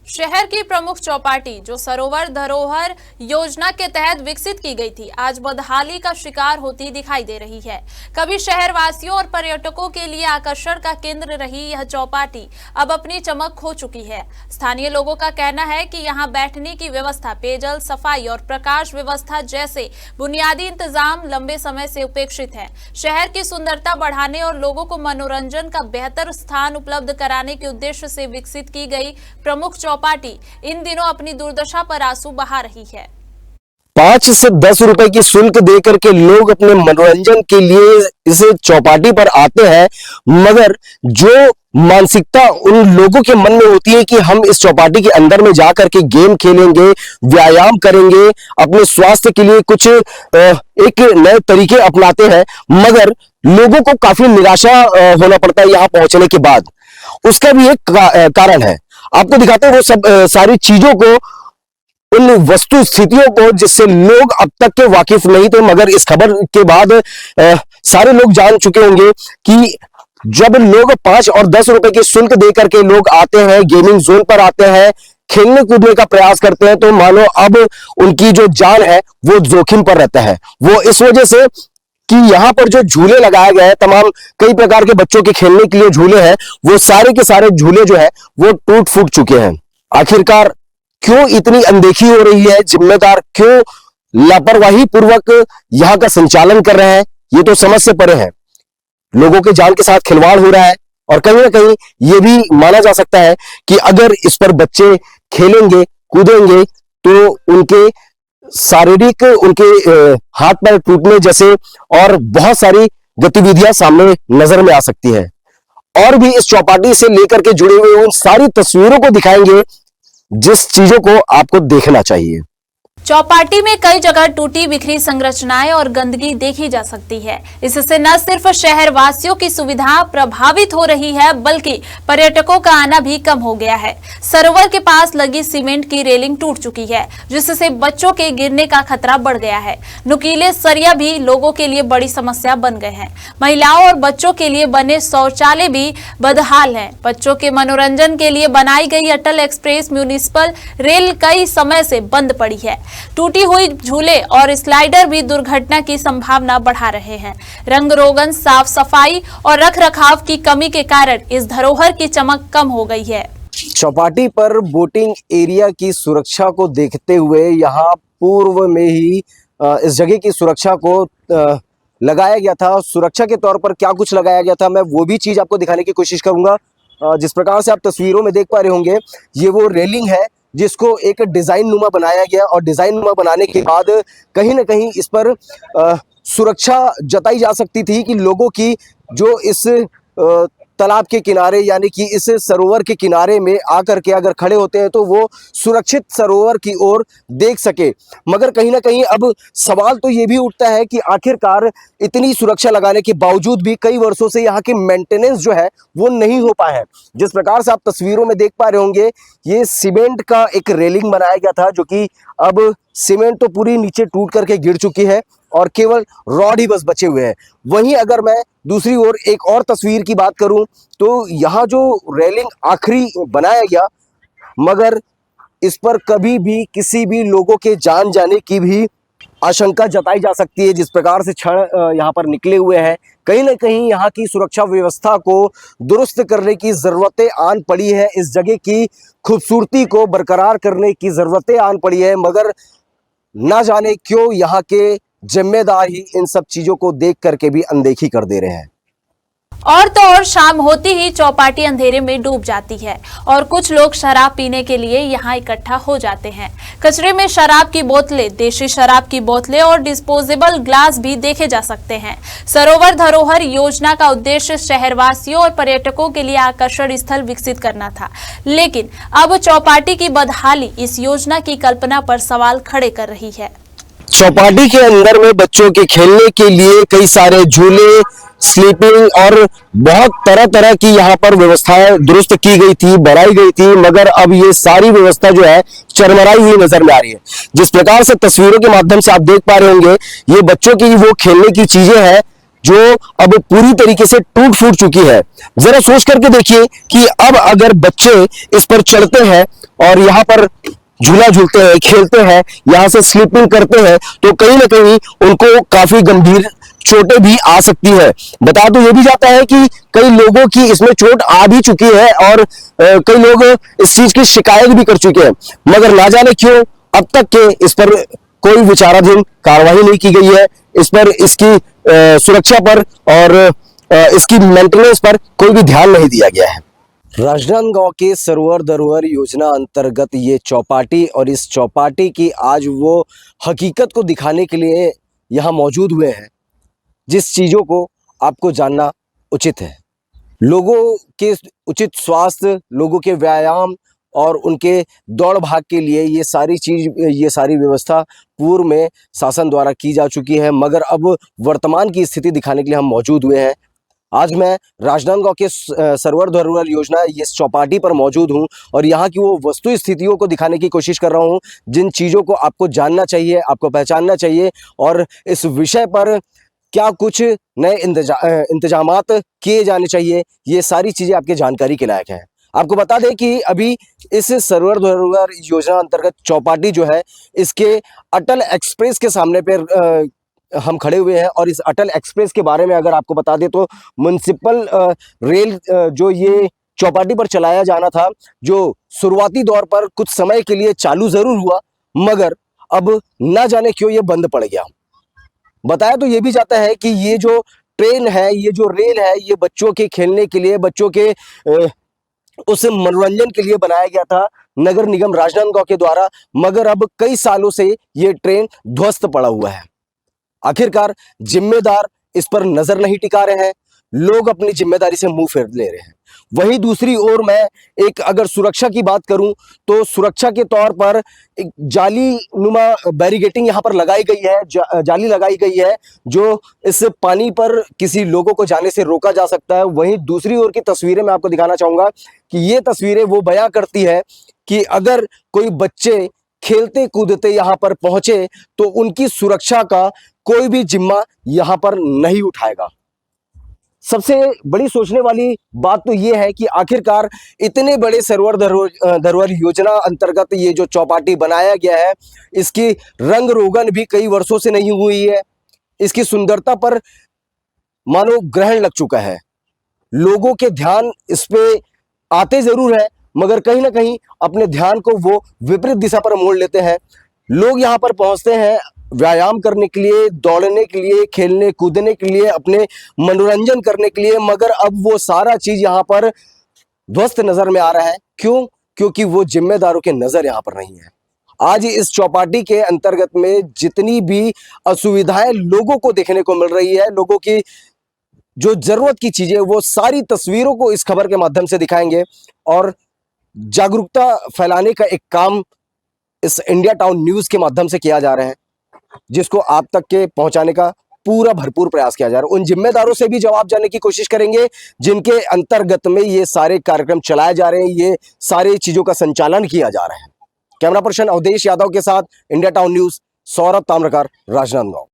शहर की प्रमुख चौपाटी जो सरोवर धरोहर योजना के तहत विकसित की गई थी, आज बदहाली का शिकार होती दिखाई दे रही है। कभी शहरवासियों और पर्यटकों के लिए आकर्षण का केंद्र रही यह चौपाटी अब अपनी चमक खो चुकी है। स्थानीय लोगों का कहना है कि यहाँ बैठने की व्यवस्था, पेयजल, सफाई और प्रकाश व्यवस्था जैसे बुनियादी इंतजाम लंबे समय से उपेक्षित है। शहर की सुंदरता बढ़ाने और लोगों को मनोरंजन का बेहतर स्थान उपलब्ध कराने के उद्देश्य से विकसित की गई प्रमुख चौपाटी इन दिनों अपनी दुर्दशा पर आंसू बहा रही है। 5 से 10 रुपए की शुल्क देकर के लोग अपने मनोरंजन के लिए इस चौपाटी पर आते हैं, मगर जो मानसिकता उन लोगों के मन में होती है कि हम इस चौपाटी के अंदर में जाकर के गेम खेलेंगे, व्यायाम करेंगे, अपने स्वास्थ्य के लिए कुछ एक नए तरीके अपनाते हैं, मगर लोगों को काफी निराशा होना पड़ता है यहाँ पहुंचने के बाद। उसका भी एक कारण है, आपको दिखाते हैं वो सब सारी चीजों को, उन वस्तु स्थितियों को जिससे लोग अब तक के वाकिफ नहीं थे, मगर इस खबर के बाद सारे लोग जान चुके होंगे कि जब लोग 5 और 10 रुपए की शुल्क देकर के लोग आते हैं, गेमिंग जोन पर आते हैं, खेलने कूदने का प्रयास करते हैं, तो मानो अब उनकी जो जान है वो जोखिम पर रहता है। वो इस वजह से कि यहाँ पर जो झूले लगाए गए हैं, तमाम कई प्रकार के बच्चों के खेलने के लिए झूले हैं, वो सारे के सारे झूले जो है वो टूट फूट चुके हैं। आखिरकार क्यों इतनी अनदेखी हो रही है, जिम्मेदार क्यों लापरवाही पूर्वक यहाँ का संचालन कर रहे हैं, ये तो समझ से परे है। लोगों के जान के साथ खिलवाड़ हो रहा है और कहीं ना कहीं ये भी माना जा सकता है कि अगर इस पर बच्चे खेलेंगे कूदेंगे तो उनके शारीरिक, उनके हाथ पैर टूटने जैसे और बहुत सारी गतिविधियां सामने नजर में आ सकती है। और भी इस चौपाटी से लेकर के जुड़े हुए उन सारी तस्वीरों को दिखाएंगे जिस चीजों को आपको देखना चाहिए। चौपाटी में कई जगह टूटी बिखरी संरचनाएं और गंदगी देखी जा सकती है। इससे न सिर्फ शहर वासियों की सुविधा प्रभावित हो रही है, बल्कि पर्यटकों का आना भी कम हो गया है। सरोवर के पास लगी सीमेंट की रेलिंग टूट चुकी है, जिससे बच्चों के गिरने का खतरा बढ़ गया है। नुकीले सरिया भी लोगों के लिए बड़ी समस्या बन गए हैं। महिलाओं और बच्चों के लिए बने शौचालय भी बदहाल हैं। बच्चों के मनोरंजन के लिए बनाई गई अटल एक्सप्रेस म्युनिसिपल रेल कई समय से बंद पड़ी है। टूटी हुई झूले और स्लाइडर भी दुर्घटना की संभावना बढ़ा रहे हैं। रंग रोगन, साफ सफाई और रखरखाव की कमी के कारण इस धरोहर की चमक कम हो गई है। चौपाटी पर बोटिंग एरिया की सुरक्षा को देखते हुए यहाँ पूर्व में ही इस जगह की सुरक्षा को लगाया गया था। सुरक्षा के तौर पर क्या कुछ लगाया गया था, मैं वो भी चीज आपको दिखाने की कोशिश करूंगा। जिस प्रकार से आप तस्वीरों में देख पा रहे होंगे, ये वो रेलिंग है जिसको एक डिजाइन नुमा बनाया गया और डिजाइन नुमा बनाने के बाद कहीं ना कहीं इस पर सुरक्षा जताई जा सकती थी कि लोगों की जो इस तालाब के किनारे यानी कि इस सरोवर के किनारे में आकर के अगर खड़े होते हैं तो वो सुरक्षित सरोवर की ओर देख सके। मगर कहीं ना कहीं अब सवाल तो ये भी उठता है कि आखिरकार इतनी सुरक्षा लगाने के बावजूद भी कई वर्षों से यहाँ की मेंटेनेंस जो है वो नहीं हो पाया है। जिस प्रकार से आप तस्वीरों में देख पा रहे होंगे, ये सीमेंट का एक रेलिंग बनाया गया था, जो कि अब सीमेंट तो पूरी नीचे टूट करके गिर चुकी है और केवल रॉड ही बस बचे हुए हैं। वहीं अगर मैं दूसरी ओर एक और तस्वीर की बात करूं तो यहाँ जो रेलिंग आखिरी बनाया गया, मगर इस पर कभी भी किसी भी लोगों के जान जाने की भी आशंका जताई जा सकती है। जिस प्रकार से क्षण यहाँ पर निकले हुए हैं, कहीं ना कहीं यहाँ की सुरक्षा व्यवस्था को दुरुस्त करने की जरूरतें आन पड़ी है। इस जगह की खूबसूरती को बरकरार करने की जरूरतें आन पड़ी है, मगर ना जाने क्यों यहाँ के जिम्मेदार ही इन सब चीजों को देख करके भी अनदेखी कर दे रहे हैं। और तो और शाम होती ही चौपाटी अंधेरे में डूब जाती है और कुछ लोग शराब पीने के लिए यहाँ इकट्ठा हो जाते हैं। कचरे में शराब की बोतलें, देशी शराब की बोतलें और डिस्पोजेबल ग्लास भी देखे जा सकते हैं। सरोवर धरोहर योजना का उद्देश्य शहरवासियों और पर्यटकों के लिए आकर्षण स्थल विकसित करना था, लेकिन अब चौपाटी की बदहाली इस योजना की कल्पना पर सवाल खड़े कर रही है। चौपाटी के अंदर में बच्चों के खेलने के लिए कई सारे झूले, स्लीपिंग और बहुत तरह तरह की यहाँ पर व्यवस्थाएं दुरुस्त की गई थी, बढ़ाई गई थी, मगर अब ये सारी व्यवस्था जो है चरमराई हुई नजर में आ रही है। जिस प्रकार से तस्वीरों के माध्यम से आप देख पा रहे होंगे, ये बच्चों की वो खेलने की चीजें हैं जो अब पूरी तरीके से टूट फूट चुकी है। जरा सोच करके देखिए कि अब अगर बच्चे इस पर चढ़ते हैं और यहाँ पर झूला झूलते हैं, खेलते हैं, यहाँ से स्लीपिंग करते हैं, तो कहीं ना कहीं उनको काफी गंभीर चोटें भी आ सकती है। बता दो ये भी जाता है कि कई लोगों की इसमें चोट आ भी चुकी है और कई लोग इस चीज की शिकायत भी कर चुके हैं, मगर ना जाने क्यों अब तक के इस पर कोई विचाराधीन कार्रवाई नहीं की गई है। इस पर इसकी सुरक्षा पर और इसकी मेंटेनेंस पर कोई भी ध्यान नहीं दिया गया है। राजनांदगांव के सरोवर धरोहर योजना अंतर्गत ये चौपाटी और इस चौपाटी की आज वो हकीकत को दिखाने के लिए यहाँ मौजूद हुए हैं, जिस चीज़ों को आपको जानना उचित है। लोगों के उचित स्वास्थ्य, लोगों के व्यायाम और उनके दौड़ भाग के लिए ये सारी व्यवस्था पूर्व में शासन द्वारा की जा चुकी है, मगर अब वर्तमान की स्थिति दिखाने के लिए हम मौजूद हुए हैं। आज मैं राजनांदगांव के सरोवर धरोहर योजना इस चौपाटी पर मौजूद हूं और यहाँ की वो वस्तु स्थितियों को दिखाने की कोशिश कर रहा हूं, जिन चीज़ों को आपको जानना चाहिए, आपको पहचानना चाहिए और इस विषय पर क्या कुछ नए इंतजामात किए जाने चाहिए, ये सारी चीज़ें आपके जानकारी के लायक हैं। आपको बता दें कि अभी इस सरोवर धरोहर योजना अंतर्गत चौपाटी जो है, इसके अटल एक्सप्रेस के सामने पर हम खड़े हुए हैं और इस अटल एक्सप्रेस के बारे में अगर आपको बता दें तो म्युनिसिपल रेल जो ये चौपाटी पर चलाया जाना था, जो शुरुआती दौर पर कुछ समय के लिए चालू जरूर हुआ, मगर अब ना जाने क्यों ये बंद पड़ गया। बताया तो ये भी जाता है कि ये जो ट्रेन है, ये जो रेल है, ये बच्चों के खेलने के लिए, बच्चों के उस मनोरंजन के लिए बनाया गया था नगर निगम राजनांदगांव के द्वारा, मगर अब कई सालों से ये ट्रेन ध्वस्त पड़ा हुआ है। आखिरकार जिम्मेदार इस पर नजर नहीं टिका रहे हैं, लोग अपनी जिम्मेदारी से मुंह फेर ले रहे हैं। वहीं दूसरी ओर मैं एक अगर सुरक्षा की बात करूं तो सुरक्षा के तौर पर एक जाली नुमा बैरिगेटिंग यहाँ पर लगाई गई है, जाली लगाई गई है, जो इस पानी पर किसी लोगों को जाने से रोका जा सकता है। वहीं दूसरी ओर की तस्वीरें मैं आपको दिखाना चाहूंगा कि ये तस्वीरें वो बयां करती है कि अगर कोई बच्चे खेलते कूदते यहाँ पर पहुंचे तो उनकी सुरक्षा का कोई भी जिम्मा यहाँ पर नहीं उठाएगा। सबसे बड़ी सोचने वाली बात तो ये है कि आखिरकार इतने बड़े सरोवर धरोहर योजना अंतर्गत ये जो चौपाटी बनाया गया है, इसकी रंग रोगन भी कई वर्षों से नहीं हुई है। इसकी सुंदरता पर मानो ग्रहण लग चुका है। लोगों के ध्यान इस पे आते जरूर है, मगर कहीं ना कहीं अपने ध्यान को वो विपरीत दिशा पर मोड़ लेते हैं। लोग यहाँ पर पहुंचते हैं व्यायाम करने के लिए, दौड़ने के लिए, खेलने कूदने के लिए, अपने मनोरंजन करने के लिए, मगर अब वो सारा चीज यहाँ पर ध्वस्त नजर में आ रहा है। क्यों? क्योंकि वो जिम्मेदारों के नजर यहाँ पर नहीं है। आज इस चौपाटी के अंतर्गत में जितनी भी असुविधाएं लोगों को देखने को मिल रही है, लोगों की जो जरूरत की चीजें, वो सारी तस्वीरों को इस खबर के माध्यम से दिखाएंगे और जागरूकता फैलाने का एक काम इस इंडिया टाउन न्यूज के माध्यम से किया जा रहा है, जिसको आप तक के पहुंचाने का पूरा भरपूर प्रयास किया जा रहा है। उन जिम्मेदारों से भी जवाब जानने की कोशिश करेंगे जिनके अंतर्गत में ये सारे कार्यक्रम चलाए जा रहे हैं, ये सारी चीजों का संचालन किया जा रहा है। कैमरा पर्सन अवधेश यादव के साथ India town news, Saurabh Tamrakar, Rajnandgaon.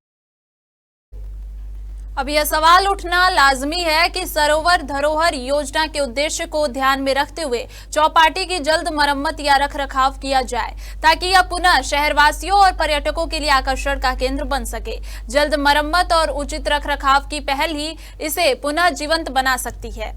अब यह सवाल उठना लाजमी है कि सरोवर धरोहर योजना के उद्देश्य को ध्यान में रखते हुए चौपाटी की जल्द मरम्मत या रखरखाव किया जाए, ताकि यह पुनः शहरवासियों और पर्यटकों के लिए आकर्षण का केंद्र बन सके। जल्द मरम्मत और उचित रखरखाव की पहल ही इसे पुनः जीवंत बना सकती है।